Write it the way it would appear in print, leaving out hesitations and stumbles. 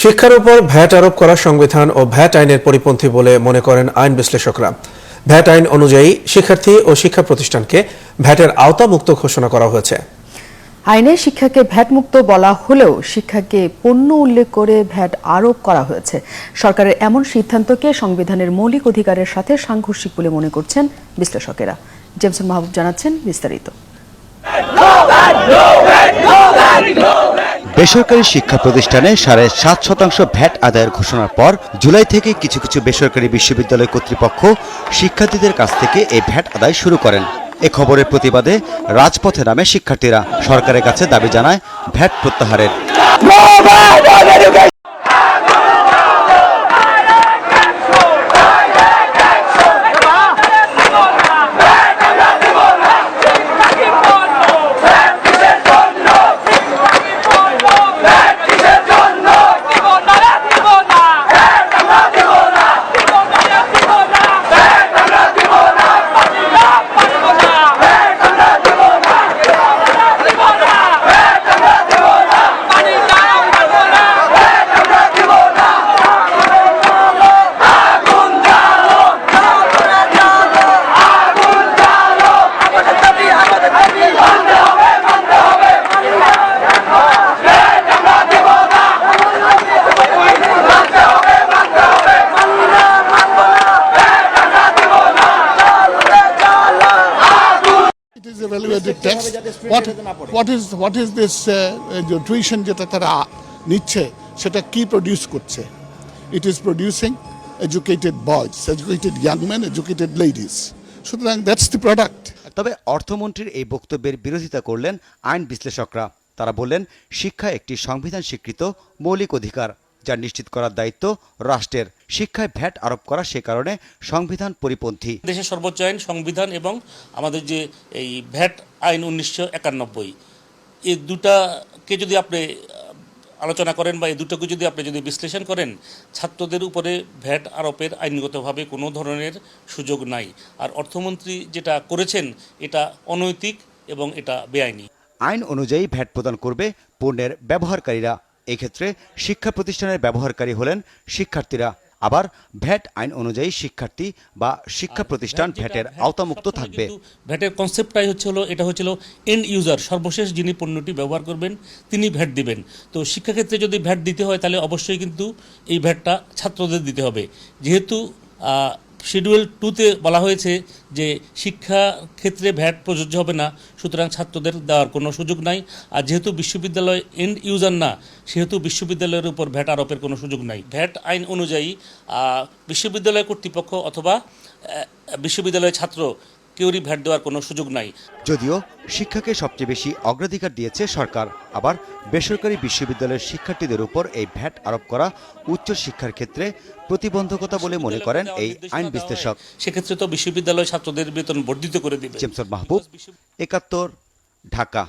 শিক্ষার উপর ভ্যাট আরোপ করা সংবিধান ও ভ্যাট আইনের পরিপন্থী বলে মনে করেন আইন বিশ্লেষকরা। ভ্যাট আইন অনুযায়ী শিক্ষার্থী ও শিক্ষা প্রতিষ্ঠানকে ভ্যাটের আওতামুক্ত ঘোষণা করা হয়েছে। আইনে শিক্ষাকে ভ্যাট মুক্ত বলা হলেও শিক্ষাকে পণ্য উল্লেখ করে ভ্যাট আরোপ করা হয়েছে। সরকারের এমন সিদ্ধান্তকে সংবিধানের মৌলিক অধিকারের সাথে সাংঘর্ষিক বলে মনে করছেন বিশ্লেষকেরা। জেমসন মাহবুব জানাচ্ছেন বিস্তারিত। বেসরকারি শিক্ষা প্রতিষ্ঠানে 7.5% ভ্যাট আদায়ের ঘোষণার পর জুলাই থেকে কিছু কিছু বেসরকারি বিশ্ববিদ্যালয় কর্তৃপক্ষ শিক্ষার্থীদের কাছ থেকে এই ভ্যাট আদায় শুরু করেন। এ খবরের প্রতিবাদে রাজপথে নামে শিক্ষার্থীরা সরকারের কাছে দাবি জানায় ভ্যাট প্রত্যাহারের। It is a value-added tax. What is this tuition যেটা তারা নিচ্ছে সেটা কি প্রডিউস করছে? It is producing educated boys, educated young men, educated ladies. সুতরাং that's the product. তবে অর্থমন্ত্রীর এই বক্তব্যের বিরোধিতা করলেন আইন বিশ্লেষকরা। তারা বললেন শিক্ষা একটি সংবিধান স্বীকৃত মৌলিক অধিকার, যা নিশ্চিত করার দায়িত্ব রাষ্ট্রের। শিক্ষায় ভ্যাট আরোপ করা সে কারণে সংবিধান পরিপন্থী। দেশের সর্বোচ্চ আইন সংবিধান এবং আমাদের যে এই ভ্যাট আইন 1991, এই দুটাকে যদি আপনি আলোচনা করেন বা এই দুটোকে যদি আপনি বিশ্লেষণ করেন, ছাত্রদের উপরে ভ্যাট আরোপের আইনগতভাবে কোনো ধরনের সুযোগ নাই। আর অর্থমন্ত্রী যেটা করেছেন এটা অনৈতিক এবং এটা বেআইনি। আইন অনুযায়ী ভ্যাট প্রদান করবে পণ্যের ব্যবহারকারীরা। এক্ষেত্রে শিক্ষা প্রতিষ্ঠানের ব্যবহারকারী হলেন শিক্ষার্থীরা। আবার ভ্যাট আইন অনুযায়ী শিক্ষার্থী বা শিক্ষা প্রতিষ্ঠান ভ্যাটের আওতামুক্ত থাকবে। ভ্যাটের কনসেপ্টটাই এটা হচ্ছিল এন্ড ইউজার, সর্বশেষ যিনি পণ্যটি ব্যবহার করবেন তিনি ভ্যাট দিবেন। তো শিক্ষাক্ষেত্রে যদি ভ্যাট দিতে হয় তাহলে অবশ্যই কিন্তু এই ভ্যাটটা ছাত্রদের দিতে হবে। যেহেতু শিডিউল 2-তে বলা হয়েছে যে শিক্ষা ক্ষেত্রে ভ্যাট প্রযোজ্য হবে না, সুতরাং ছাত্রদের দেওয়ার কোনো সুযোগ নাই। আর যেহেতু বিশ্ববিদ্যালয় এন্ড ইউজার না, সেহেতু বিশ্ববিদ্যালয়ের উপর ভ্যাট আরোপের কোনো সুযোগ নাই। ভ্যাট আইন অনুযায়ী বিশ্ববিদ্যালয় কর্তৃপক্ষ অথবা বিশ্ববিদ্যালয়ের ছাত্র কেউরই ভ্যাট দেওয়ার কোনো সুযোগ নাই। যদিও শিক্ষাকে সবচেয়ে বেশি অগ্রাধিকার দিয়েছে সরকার, আবার বেসরকারি বিশ্ববিদ্যালয়ের শিক্ষার্থীদের উপর এই ভ্যাট আরোপ করা উচ্চ শিক্ষার ক্ষেত্রে প্রতিবন্ধকতা বলে মনে করেন এই আইন বিশ্লেষক। সেক্ষেত্রে তো বিশ্ববিদ্যালয় ছাত্রদের বেতন বর্ধিত করে দিবে। জেমসন মাহবুব, 71, ঢাকা।